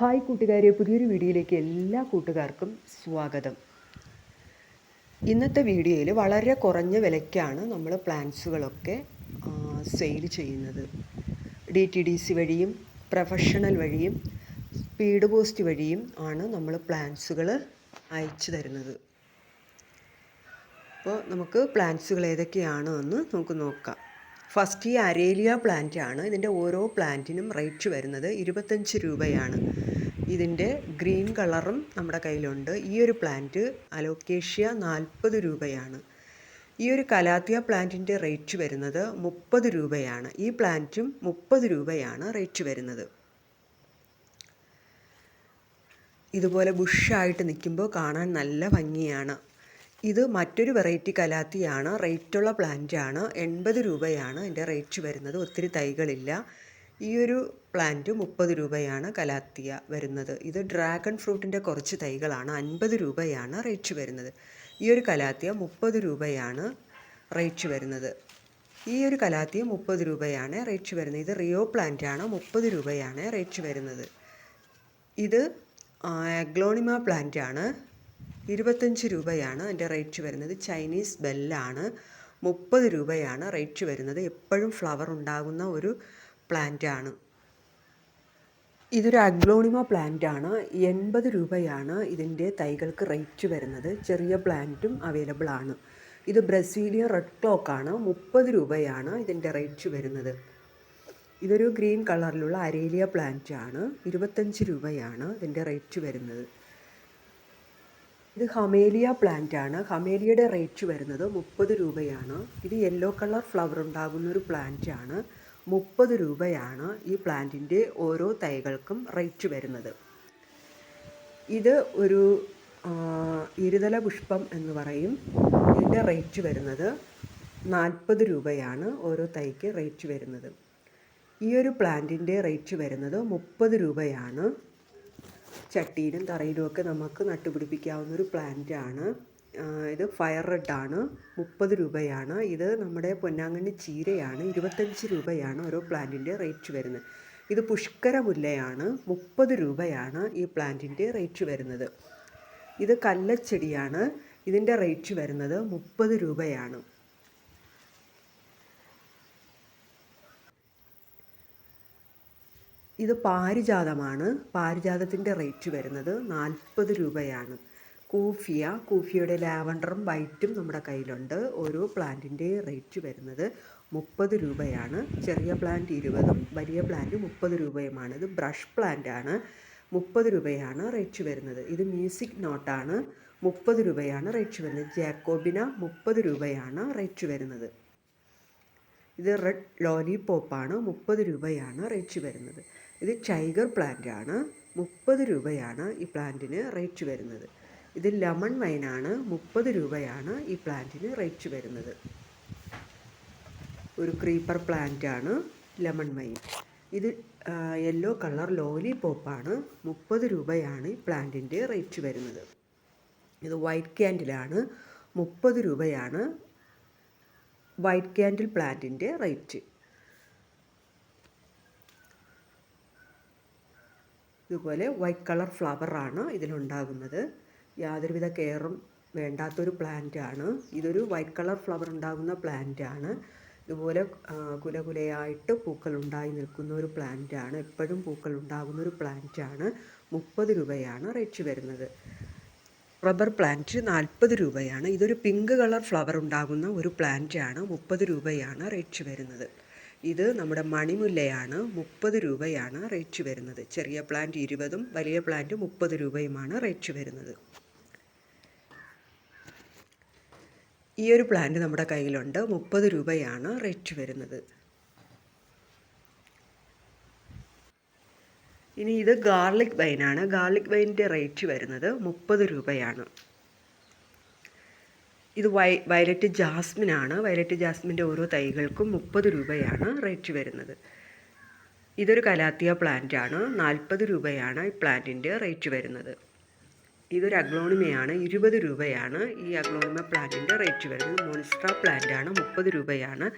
Hi കൂട്ടുകാരെ, പുതിയൊരു വീഡിയോയിലേക്ക് എല്ലാ കൂട്ടുകാർക്കും സ്വാഗതം. ഇന്നത്തെ വീഡിയോയിൽ വളരെ കുറഞ്ഞ വിലയ്ക്കാണ് നമ്മൾ പ്ലാൻസുകളൊക്കെ സെയിൽ ചെയ്യുന്നത്. DTDC വഴിയും പ്രൊഫഷണൽ വഴിയും സ്പീഡ് പോസ്റ്റ് വഴിയും ആണ് നമ്മൾ പ്ലാൻസുകൾ അയച്ചു തരുന്നത്. അപ്പോൾ നമുക്ക് പ്ലാൻസുകൾ ഏതൊക്കെയാണ് എന്ന് നമുക്ക് നോക്കാം. ഫസ്റ്റ് ഈ അരേലിയ പ്ലാന്റ് ആണ്. ഇതിൻ്റെ ഓരോ പ്ലാന്റിനും റേറ്റ് വരുന്നത് 25 രൂപയാണ്. ഇതിൻ്റെ ഗ്രീൻ കളറും നമ്മുടെ കയ്യിലുണ്ട്. ഈ ഒരു പ്ലാന്റ് അലോക്കേഷ്യ 40 രൂപയാണ്. ഈ ഒരു കലാത്തിയ പ്ലാന്റിൻ്റെ റേറ്റ് വരുന്നത് 30 രൂപയാണ്. ഈ പ്ലാന്റും 30 രൂപയാണ് റേറ്റ് വരുന്നത്. ഇതുപോലെ ബുഷായിട്ട് നിൽക്കുമ്പോൾ കാണാൻ നല്ല ഭംഗിയാണ്. ഇത് മറ്റൊരു വെറൈറ്റി കലാത്തിയാണ്. റേറ്റുള്ള പ്ലാന്റാണ്. 80 രൂപയാണ് ഇതിൻ്റെ റേറ്റ് വരുന്നത്. ഒത്തിരി തൈകളില്ല. ഈ ഒരു പ്ലാന്റ് 30 രൂപയാണ് കലാത്തിയ വരുന്നത്. ഇത് ഡ്രാഗൺ ഫ്രൂട്ടിൻ്റെ കുറച്ച് തൈകളാണ്. 50 രൂപയാണ് റേറ്റ് വരുന്നത്. ഈ ഒരു കലാത്തിയ 30 രൂപയാണ് റേറ്റ് വരുന്നത്. ഈ ഒരു കലാത്തിയ 30 രൂപയാണ് റേറ്റ് വരുന്നത്. ഇത് റിയോ പ്ലാന്റാണ്. 30 രൂപയാണ് റേറ്റ് വരുന്നത്. ഇത് അഗ്ലോണിമ പ്ലാന്റാണ്. 25 രൂപയാണ് അതിൻ്റെ റേറ്റ് വരുന്നത്. ചൈനീസ് ബെല്ലാണ്. 30 രൂപയാണ് റേറ്റ് വരുന്നത്. എപ്പോഴും ഫ്ലവർ ഉണ്ടാകുന്ന ഒരു പ്ലാന്റാണ്. ഇതൊരു അഗ്ലോണിമ പ്ലാന്റാണ്. 80 രൂപയാണ് ഇതിൻ്റെ തൈകൾക്ക് റേറ്റ് വരുന്നത്. ചെറിയ പ്ലാന്റും അവൈലബിൾ ആണ്. ഇത് ബ്രസീലിയൻ റെഡ് ക്ലോക്കാണ്. 30 രൂപയാണ് ഇതിൻ്റെ റേറ്റ് വരുന്നത്. ഇതൊരു ഗ്രീൻ കളറിലുള്ള അരേലിയ പ്ലാന്റാണ്. 25 രൂപയാണ് ഇതിൻ്റെ റേറ്റ് വരുന്നത്. ഇത് ഹമേലിയ പ്ലാന്റാണ്. ഹമേലിയയുടെ റേറ്റ് വരുന്നത് 30 രൂപയാണ്. ഇത് യെല്ലോ കളർ ഫ്ലവർ ഉണ്ടാകുന്നൊരു പ്ലാന്റാണ്. 30 രൂപയാണ് ഈ പ്ലാന്റിൻ്റെ ഓരോ തൈകൾക്കും റേറ്റ് വരുന്നത്. ഇത് ഒരു ഇരുതല പുഷ്പം എന്ന് പറയും. ഇതിൻ്റെ റേറ്റ് വരുന്നത് 40 രൂപയാണ് ഓരോ തൈക്ക് റേറ്റ് വരുന്നത്. ഈ ഒരു പ്ലാന്റിൻ്റെ റേറ്റ് വരുന്നത് 30 രൂപയാണ്. ചട്ടിയിലും തറയിലുമൊക്കെ നമുക്ക് നട്ടുപിടിപ്പിക്കാവുന്നൊരു പ്ലാന്റാണ്. ഇത് ഫയർ റെഡാണ്. 30 രൂപയാണ്. ഇത് നമ്മുടെ പൊന്നാങ്കണ്ണി ചീരയാണ്. 25 രൂപയാണ് ഓരോ പ്ലാന്റിൻ്റെ റേറ്റ് വരുന്നത്. ഇത് പുഷ്കര മുല്ലയാണ്. 30 രൂപയാണ് ഈ പ്ലാന്റിൻ്റെ റേറ്റ് വരുന്നത്. ഇത് കല്ലച്ചെടിയാണ്. ഇതിൻ്റെ റേറ്റ് വരുന്നത് 30 രൂപയാണ്. ഇത് പാരിജാതമാണ്. പാരിജാതത്തിൻ്റെ റേറ്റ് വരുന്നത് 40 രൂപയാണ്. കൂഫിയയുടെ ലാവൻഡറും വൈറ്റും നമ്മുടെ കയ്യിലുണ്ട്. ഓരോ പ്ലാന്റിൻ്റെ റേറ്റ് വരുന്നത് 30 രൂപയാണ്. ചെറിയ പ്ലാന്റ് 20ഉം വലിയ പ്ലാന്റ് 30 രൂപയുമാണ്. ഇത് ബ്രഷ് പ്ലാന്റാണ്. 30 രൂപയാണ് റേറ്റ് വരുന്നത്. ഇത് മ്യൂസിക് നോട്ടാണ്. 30 രൂപയാണ് റേറ്റ് വരുന്നത്. ജാക്കോബിന 30 രൂപയാണ് റേറ്റ് വരുന്നത്. ഇത് റെഡ് ലോലിപോപ്പാണ്. 30 രൂപയാണ് റേറ്റ് വരുന്നത്. ഇത് ടൈഗർ പ്ലാന്റാണ്. 30 രൂപയാണ് ഈ പ്ലാന്റിന് റേറ്റ് വരുന്നത്. ഇത് ലെമൺ വൈനാണ്. 30 രൂപയാണ് ഈ പ്ലാന്റിന് റേറ്റ് വരുന്നത്. ഒരു ക്രീപ്പർ പ്ലാന്റാണ് ലെമൺ വൈൻ. ഇത് യെല്ലോ കളർ ലോലിപോപ്പാണ്. 30 രൂപയാണ് ഈ പ്ലാന്റിൻ്റെ റേറ്റ് വരുന്നത്. ഇത് വൈറ്റ് ക്യാൻഡിലാണ്. 30 രൂപയാണ് വൈറ്റ് ക്യാൻഡിൽ പ്ലാന്റിൻ്റെ റേറ്റ്. ഇതുപോലെ വൈറ്റ് കളർ ഫ്ലവറാണ് ഇതിലുണ്ടാകുന്നത്. യാതൊരുവിധ കെയറും വേണ്ടാത്തൊരു പ്ലാന്റാണ്. ഇതൊരു വൈറ്റ് കളർ ഫ്ലവർ ഉണ്ടാകുന്ന പ്ലാന്റാണ്. ഇതുപോലെ കുലകുലയായിട്ട് പൂക്കൾ ഉണ്ടായി നിൽക്കുന്ന ഒരു പ്ലാന്റാണ്. എപ്പോഴും പൂക്കൾ ഉണ്ടാകുന്ന ഒരു പ്ലാന്റാണ്. 30 രൂപയാണ് റേറ്റ് വരുന്നത്. റബ്ബർ പ്ലാന്റ് 40 രൂപയാണ്. ഇതൊരു പിങ്ക് കളർ ഫ്ലവർ ഉണ്ടാകുന്ന ഒരു പ്ലാന്റാണ്. 30 രൂപയാണ് റേറ്റ് വരുന്നത്. ഇത് നമ്മുടെ മണിമുല്ലയാണ്. 30 രൂപയാണ് റേറ്റ് വരുന്നത്. ചെറിയ പ്ലാന്റ് 20ഉം വലിയ പ്ലാന്റ് 30 രൂപയുമാണ് റേറ്റ് വരുന്നത്. ഈ ഒരു പ്ലാന്റ് നമ്മുടെ കയ്യിലുണ്ട്. 30 രൂപയാണ് റേറ്റ് വരുന്നത്. ഇനി ഇത് ഗാർലിക് വൈനാണ്. ഗാർലിക് വൈനിൻ്റെ റേറ്റ് വരുന്നത് 30 രൂപയാണ്. ഇത് വയലറ്റ് ജാസ്മിനാണ്. വയലറ്റ് ജാസ്മിൻ്റെ ഓരോ തൈകൾക്കും 30 രൂപയാണ് റേറ്റ് വരുന്നത്. ഇതൊരു കലാത്തിയ പ്ലാന്റാണ്. 40 രൂപയാണ് ഈ പ്ലാന്റിൻ്റെ റേറ്റ് വരുന്നത്. ഇതൊരു അഗ്ലോണിമയാണ്. 20 രൂപയാണ് ഈ അഗ്ലോണിമ പ്ലാന്റിൻ്റെ റേറ്റ് വരുന്നത്. മോൺസ്ട്ര പ്ലാന്റാണ്. 30 രൂപയാണ്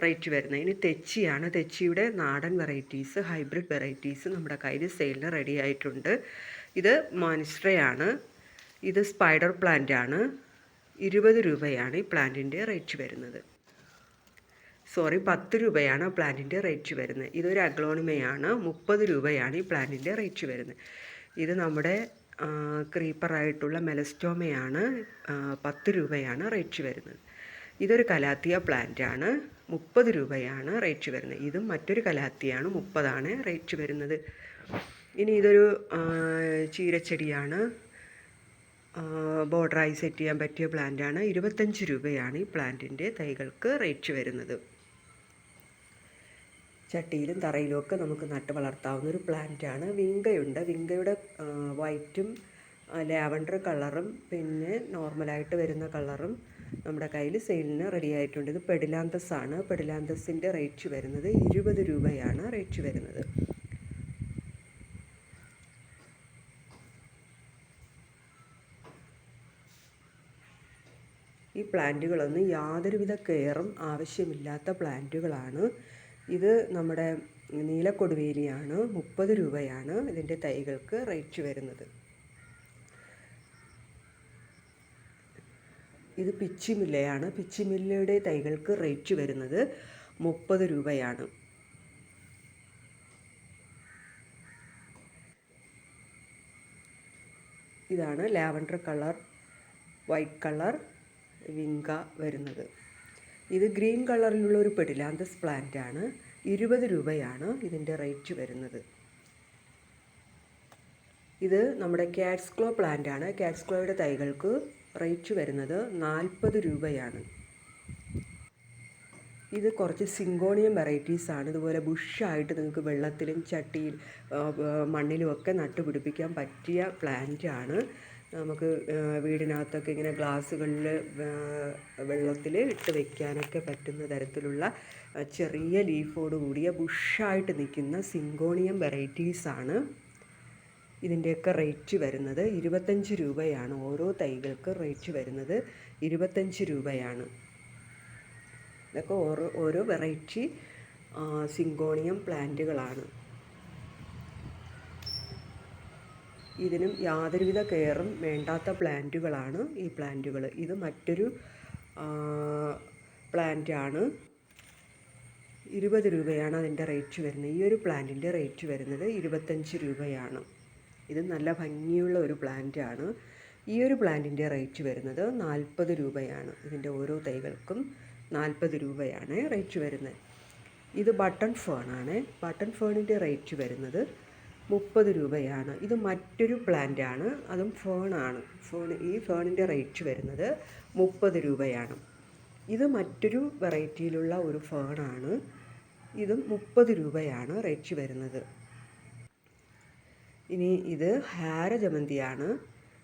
റേറ്റ് വരുന്നത്. ഇനി തെച്ചിയാണ്. തെച്ചിയുടെ നാടൻ വെറൈറ്റീസ്, ഹൈബ്രിഡ് വെറൈറ്റീസ് നമ്മുടെ കയ്യിൽ സെയിലിന് റെഡി ആയിട്ടുണ്ട്. ഇത് മോൺസ്റ്ററയാണ്. ഇത് സ്പൈഡർ പ്ലാന്റ് ആണ്. 20 രൂപയാണ് ഈ പ്ലാന്റിൻ്റെ റേറ്റ് വരുന്നത്. 10 രൂപയാണ് പ്ലാന്റിൻ്റെ റേറ്റ് വരുന്നത്. ഇതൊരു അഗ്ലോണിമയാണ്. 30 രൂപയാണ് ഈ പ്ലാന്റിൻ്റെ റേറ്റ് വരുന്നത്. ഇത് നമ്മുടെ ക്രീപ്പറായിട്ടുള്ള മെലസ്റ്റോമയാണ്. 10 രൂപയാണ് റേറ്റ് വരുന്നത്. ഇതൊരു കലാത്തിയ പ്ലാന്റാണ്. 30 രൂപയാണ് റേറ്റ് വരുന്നത്. ഇതും മറ്റൊരു കലാത്തിയാണ്. 30 റേറ്റ് വരുന്നത്. ഇനി ഇതൊരു ചീരച്ചെടിയാണ്. ബോർഡറായി സെറ്റ് ചെയ്യാൻ പറ്റിയ പ്ലാന്റാണ്. 25 രൂപയാണ് ഈ പ്ലാന്റിൻ്റെ തൈകൾക്ക് റേറ്റ് വരുന്നത്. ചട്ടിയിലും തറയിലും ഒക്കെ നമുക്ക് നട്ട് വളർത്താവുന്ന ഒരു പ്ലാന്റാണ്. വിങ്കയുണ്ട്. വിങ്കയുടെ വൈറ്റും ലാവൻഡർ കളറും പിന്നെ നോർമലായിട്ട് വരുന്ന കളറും നമ്മുടെ കയ്യിൽ സെയിലിന് റെഡി ആയിട്ടുണ്ട്. ഇത് പെഡിലാന്തസ് ആണ്. പെഡിലാന്തസിൻ്റെ റേറ്റ് വരുന്നത് 20 രൂപയാണ് റേറ്റ് വരുന്നത്. ഈ പ്ലാന്റുകളൊന്നും യാതൊരുവിധ കെയറും ആവശ്യമില്ലാത്ത പ്ലാന്റുകളാണ്. ഇത് നമ്മുടെ നീലക്കൊടുവേലിയാണ്. 30 രൂപയാണ് ഇതിൻ്റെ തൈകൾക്ക് റേറ്റ് വരുന്നത്. ഇത് പിച്ചിമുല്ലയാണ്. പിച്ചിമുല്ലയുടെ തൈകൾക്ക് റേറ്റ് വരുന്നത് 30 രൂപയാണ്. ഇതാണ് lavender colour, white colour vinca വരുന്നത്. ഇത് ഗ്രീൻ കളറിലുള്ള ഒരു പെഡിലാന്തസ് പ്ലാന്റ് ആണ്. 20 രൂപയാണ് ഇതിൻ്റെ റേറ്റ് വരുന്നത്. ഇത് നമ്മുടെ കാറ്റ്സ് ക്ലോ പ്ലാന്റ് ആണ്. കാറ്റ്സ് ക്ലോയുടെ തൈകൾക്ക് റേറ്റ് വരുന്നത് 40 രൂപയാണ്. ഇത് കുറച്ച് സിങ്കോണിയം വെറൈറ്റീസ് ആണ്. ഇതുപോലെ ബുഷായിട്ട് നിങ്ങൾക്ക് വെള്ളത്തിലും ചട്ടിയിൽ മണ്ണിലും ഒക്കെ നട്ടുപിടിപ്പിക്കാൻ പറ്റിയ പ്ലാന്റ് ആണ്. നമുക്ക് വീടിനകത്തൊക്കെ ഇങ്ങനെ ഗ്ലാസ്സുകളിൽ വെള്ളത്തിൽ ഇട്ട് വയ്ക്കാനൊക്കെ പറ്റുന്ന തരത്തിലുള്ള ചെറിയ ലീഫോട് കൂടിയ ബുഷായിട്ട് നിൽക്കുന്ന സിങ്കോണിയം വെറൈറ്റീസാണ്. ഇതിൻ്റെയൊക്കെ റേറ്റ് വരുന്നത് 25 രൂപയാണ്. ഓരോ തൈകൾക്ക് റേറ്റ് വരുന്നത് 25 രൂപയാണ്. ഇതൊക്കെ ഓരോ വെറൈറ്റി സിങ്കോണിയം പ്ലാന്റുകളാണ്. ഇതിനും യാതൊരുവിധ കെയറും വേണ്ടാത്ത പ്ലാന്റുകളാണ് ഈ പ്ലാന്റുകൾ. ഇത് മറ്റൊരു പ്ലാന്റാണ്. 20 രൂപയാണ് അതിൻ്റെ റേറ്റ് വരുന്നത്. ഈ ഒരു പ്ലാന്റിൻ്റെ റേറ്റ് വരുന്നത് 25 രൂപയാണ്. ഇത് നല്ല ഭംഗിയുള്ള ഒരു പ്ലാന്റാണ്. ഈ ഒരു പ്ലാന്റിൻ്റെ റേറ്റ് വരുന്നത് 40 രൂപയാണ്. ഇതിൻ്റെ ഓരോ തൈകൾക്കും 40 രൂപയാണ് റേറ്റ് വരുന്നത്. ഇത് ബട്ടൺ ഫേണാണ്. ബട്ടൺ ഫേണിൻ്റെ റേറ്റ് വരുന്നത് 30 രൂപയാണ്. ഇത് മറ്റൊരു പ്ലാന്റാണ്. അതും ഫേണാണ്. ഈ ഫേണിൻ്റെ റേറ്റ് വരുന്നത് 30 രൂപയാണ്. ഇത് മറ്റൊരു വെറൈറ്റിയിലുള്ള ഒരു ഫേണാണ്. ഇതും 30 രൂപയാണ് റേറ്റ് വരുന്നത്. ഇനി ഇത് ഹാരജമന്തിയാണ്.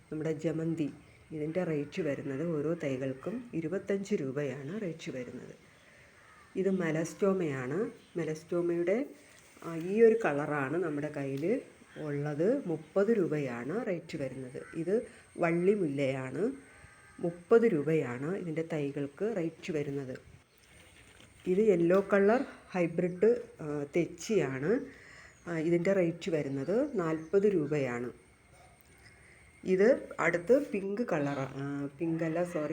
നമ്മുടെ ജമന്തി. ഇതിൻ്റെ റേറ്റ് വരുന്നത് ഓരോ തൈകൾക്കും 25 രൂപയാണ് റേറ്റ് വരുന്നത്. ഇത് മെലസ്റ്റോമയാണ്. മെലസ്റ്റോമയുടെ ഈ ഒരു കളറാണ് നമ്മുടെ കയ്യിൽ ഉള്ളത്. 30 രൂപയാണ് റേറ്റ് വരുന്നത്. ഇത് വള്ളിമുല്ലയാണ്. 30 രൂപയാണ് ഇതിൻ്റെ തൈകൾക്ക് റേറ്റ് വരുന്നത്. ഇത് യെല്ലോ കളർ ഹൈബ്രിഡ് തെച്ചിയാണ്. ഇതിൻ്റെ റേറ്റ് വരുന്നത് 40 രൂപയാണ്. ഇത് അടുത്ത് പിങ്ക്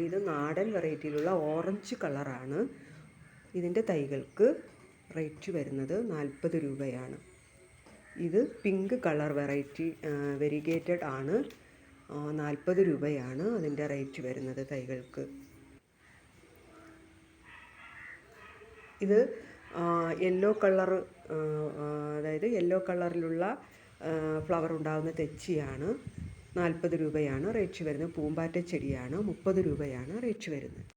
ഇത് നാടൻ വെറൈറ്റിയിലുള്ള ഓറഞ്ച് കളറാണ്. ഇതിൻ്റെ തൈകൾക്ക് റേറ്റ് വരുന്നത് 40 രൂപയാണ്. ഇത് പിങ്ക് കളർ വെറൈറ്റി വെരിഗേറ്റഡ് ആണ്. 40 രൂപയാണ് അതിൻ്റെ റേറ്റ് വരുന്നത് തൈകൾക്ക്. ഇത് യെല്ലോ കളർ, അതായത് യെല്ലോ കളറിലുള്ള ഫ്ലവർ ഉണ്ടാകുന്ന തെച്ചിയാണ്. 40 രൂപയാണ് റേറ്റ് വരുന്നത്. പൂമ്പാറ്റ ചെടിയാണ്. 30 രൂപയാണ് റേറ്റ് വരുന്നത്.